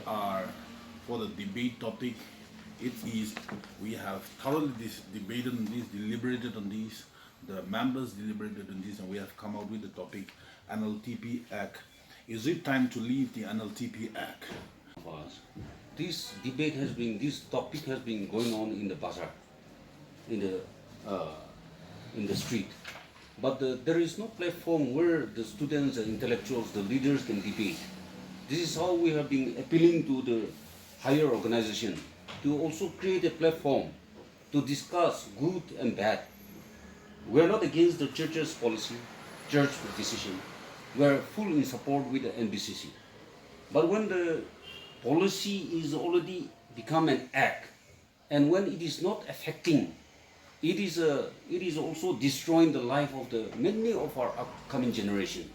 are for the debate topic. It is, we have thoroughly debated on this, deliberated on this, the members deliberated on this, and we have come out with the topic NLTP Act. Is it time to leave the NLTP Act? This topic has been going on in the bazaar, in the street. But there is no platform where the students, the intellectuals, the leaders can debate. This is how we have been appealing to the higher organization to also create a platform to discuss good and bad. We are not against the church's policy, church decision. We are full in support with the NBCC. But when the policy is already become an act, and when it is not affecting, it is also destroying the life of the many of our upcoming generation.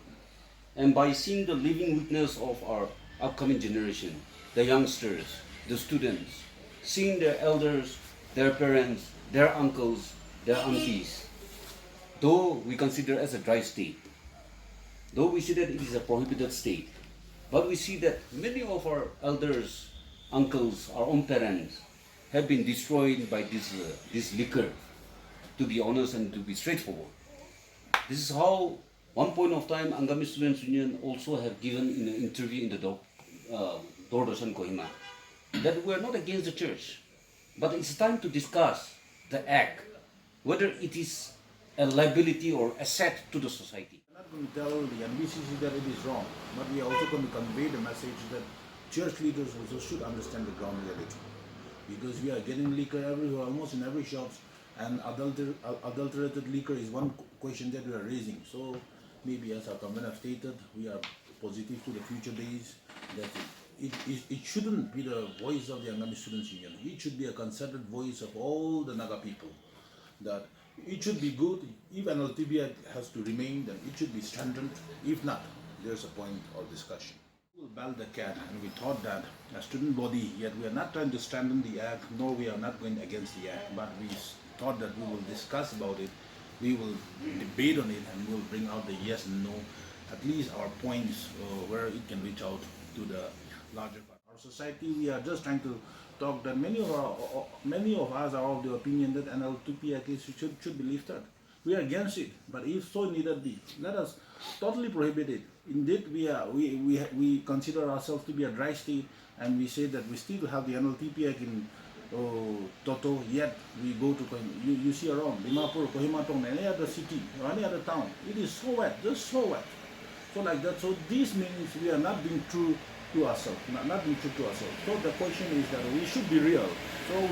And by seeing the living witness of our upcoming generation, the youngsters, the students, seeing their elders, their parents, their uncles, their aunties, though we consider as a dry state, though we see that it is a prohibited state, but we see that many of our elders, uncles, our own parents have been destroyed by this liquor, to be honest and to be straightforward. This is how, one point of time, Angami Students Union also have given in an interview in the Doordarshan Kohima, that we are not against the church, but it's time to discuss the act, whether it is a liability or asset to the society. We're not going to tell the NBCC that it is wrong, but we are also going to convey the message that church leaders also should understand the ground reality. Because we are getting liquor everywhere, almost in every shop, and adulterated liquor is one question that we are raising. So maybe, as our convener stated, we are positive to the future days, that it shouldn't be the voice of the Angami Students Union. It should be a concerted voice of all the Naga people. That it should be good. If NLTP has to remain, then it should be strengthened. If not, there's a point of discussion. We will battle the cat, and we thought that a student body, yet we are not trying to strengthen the act, nor we are not going against the act, but we thought that we will discuss about it, we will debate on it, and we will bring out the yes and no, at least our points where it can reach out to the larger part. Our society, we are just trying to talk that many of us are of the opinion that NLTP Act should be lifted. We are against it, but if so needed be, let us totally prohibit it. Indeed, we consider ourselves to be a dry state, and we say that we still have the NLTP Act in Toto, yet we go to, you see around Dimapur, Kohima town, any other city or any other town, it is so wet, just so wet. So like that, so this means we are not being true to ourselves, not being true to ourselves. So the question is that we should be real. So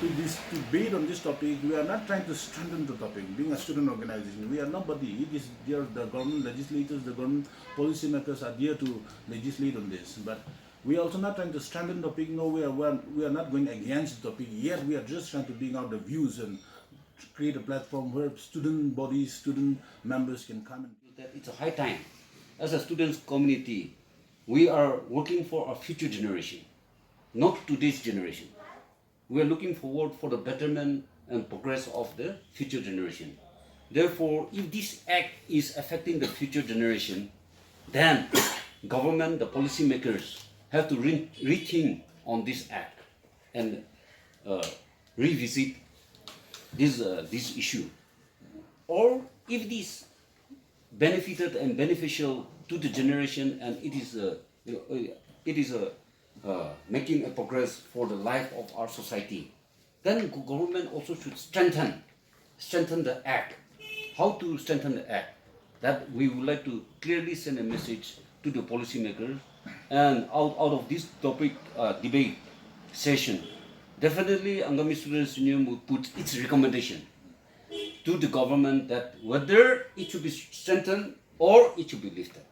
to debate on this topic, we are not trying to strengthen the topic. Being a student organization, we are nobody. It is there, the government legislators, the government policymakers are there to legislate on this. But we are also not trying to strengthen the topic. No, we are not going against the topic. Yet we are just trying to bring out the views and create a platform where student bodies, student members can come and. It's a high time. As a students community, we are working for our future generation, not today's generation. We are looking forward for the betterment and progress of the future generation. Therefore, if this act is affecting the future generation, then government, the policymakers, have to rethink on this act and revisit this issue. Or if it is benefited and beneficial to the generation, and it is making a progress for the life of our society, then government also should strengthen the act. How to strengthen the act? That we would like to clearly send a message to the policymakers, and out of this topic debate session, definitely Angami Students Union will put its recommendation to the government that whether it should be strengthened or it should be lifted.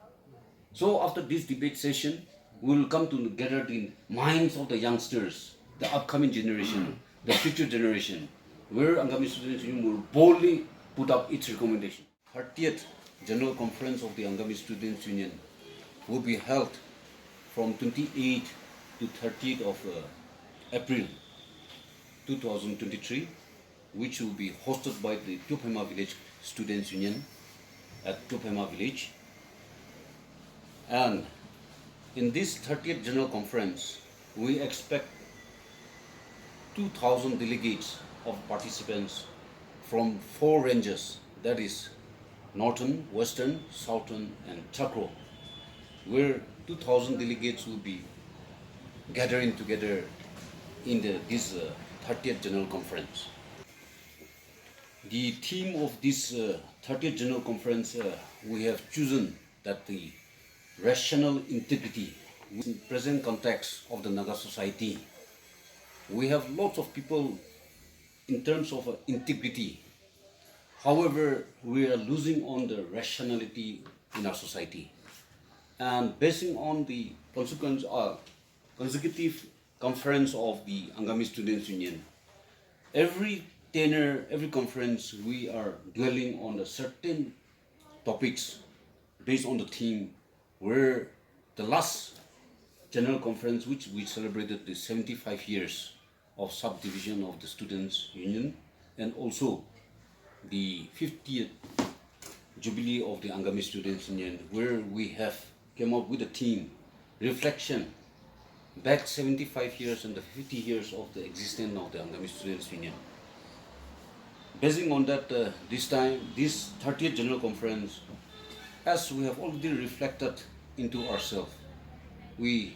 So after this debate session, we will come together in minds of the youngsters, the upcoming generation, the future generation, where Angami Students Union will boldly put up its recommendation. 30th General Conference of the Angami Students Union will be held from 28th to 30th of April 2023, which will be hosted by the Tuophema Village Students Union at Tuophema Village. And in this 30th General Conference, we expect 2,000 delegates of participants from 4 ranges, that is Northern, Western, Southern and Chakro, where 2,000 delegates will be gathering together in this 30th General Conference. The theme of this 30th General Conference, we have chosen that the rational integrity in the present context of the Naga society. We have lots of people in terms of integrity. However, we are losing on the rationality in our society. And basing on the consecutive conference of the Angami Students Union, every tenor, every conference, we are dwelling on a certain topics based on the theme, where the last General Conference, which we celebrated the 75 years of subdivision of the Students Union, and also the 50th Jubilee of the Angami Students Union, where we have came up with a theme, reflection, back 75 years and the 50 years of the existence of the Angami Students Union. Basing on that, this 30th General Conference, as we have already reflected into ourselves, we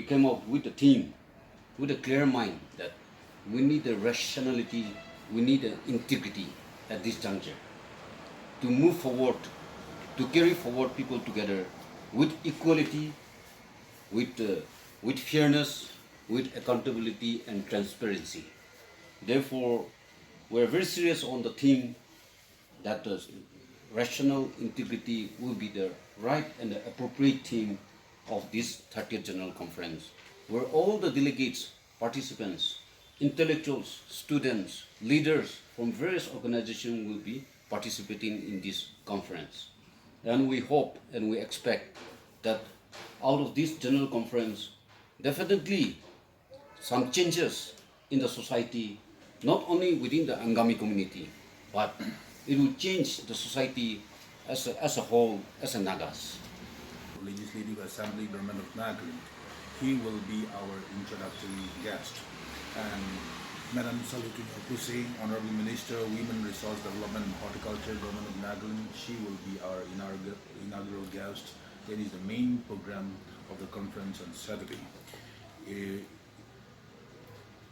came up with a theme, with a clear mind that we need a rationality, we need an integrity at this juncture to move forward, to carry forward people together with equality, with fairness, with accountability and transparency. Therefore, we are very serious on the theme that the rational integrity will be the right and the appropriate theme of this 30th General Conference, where all the delegates, participants, intellectuals, students, leaders from various organizations will be participating in this conference. And we hope and we expect that out of this General Conference, definitely some changes in the society, not only within the Angami community, but it will change the society as a whole, as a Nagas. Legislative Assembly Government of Nagaland. He will be our introductory guest. And Madam Neidilhoutuo Sechii, Honorable Minister, Women Resource Development and Horticulture, Government of Nagaland, she will be our inaugural guest. That is the main program of the conference on Saturday.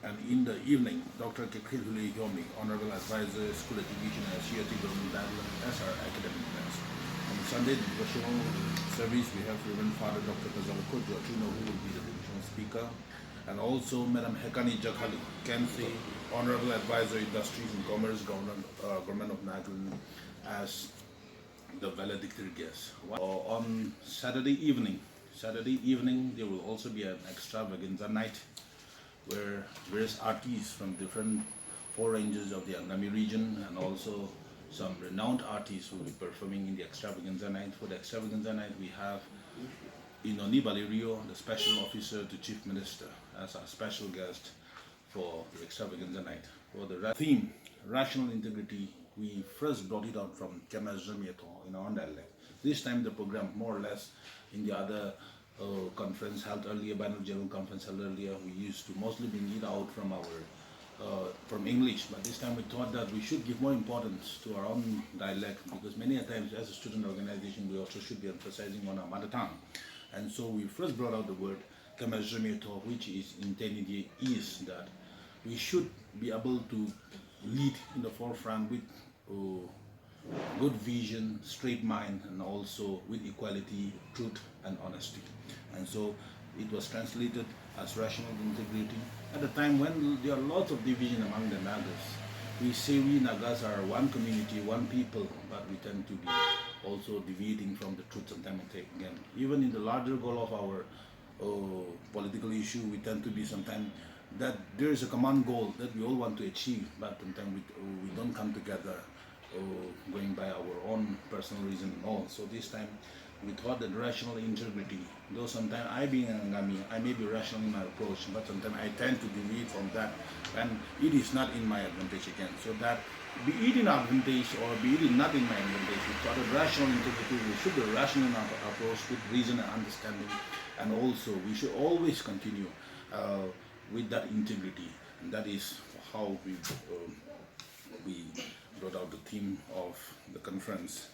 And in the evening, Dr. Kelhouneizo Yhome, Honorable Advisor, School Education at ASU Government of Nagaland, as our academic guest. On Sunday, the devotional service, we have Reverend Father Dr. Visakhonii Hibo, who will be the devotional speaker, and also Madam Hekani Jakhali, Kensi, Honorable Advisor, Industries and Commerce, Government of Nagaland, as the valedictory guest. On Saturday evening, there will also be an extravaganza night, where various artists from different 4 ranges of the Angami region and also some renowned artists will be performing in the extravaganza night. For the extravaganza night, we have Inoni Valerio, the Special Officer to Chief Minister, as our special guest for the extravaganza night. For the theme, rational integrity, we first brought it out from Kelhouneizo Yhome in our own dialect. This time the program, more or less, in the other conference held earlier, Biennial General Conference held earlier, we used to mostly bring it out from our from English, but this time we thought that we should give more importance to our own dialect, because many a times as a student organization we also should be emphasizing on our mother tongue. And so we first brought out the word Kelhouneizo Yhome, which is intended is that we should be able to lead in the forefront with good vision, straight mind, and also with equality, truth and honesty. And so it was translated as rational integrity. At a time when there are lots of division among the Nagas, we say we Nagas are one community, one people, but we tend to be also deviating from the truth sometimes again. Even in the larger goal of our political issue, we tend to be sometimes that there is a common goal that we all want to achieve, but sometimes we don't come together going by our own personal reason and all. So this time we thought that rational integrity, though sometimes I being an Angami, I may be rational in my approach, but sometimes I tend to deviate from that, and it is not in my advantage again. So that be it in advantage or be it not in my advantage, we thought that rational integrity, we should be rational in our approach with reason and understanding, and also we should always continue with that integrity, and that is how we brought out the theme of the conference.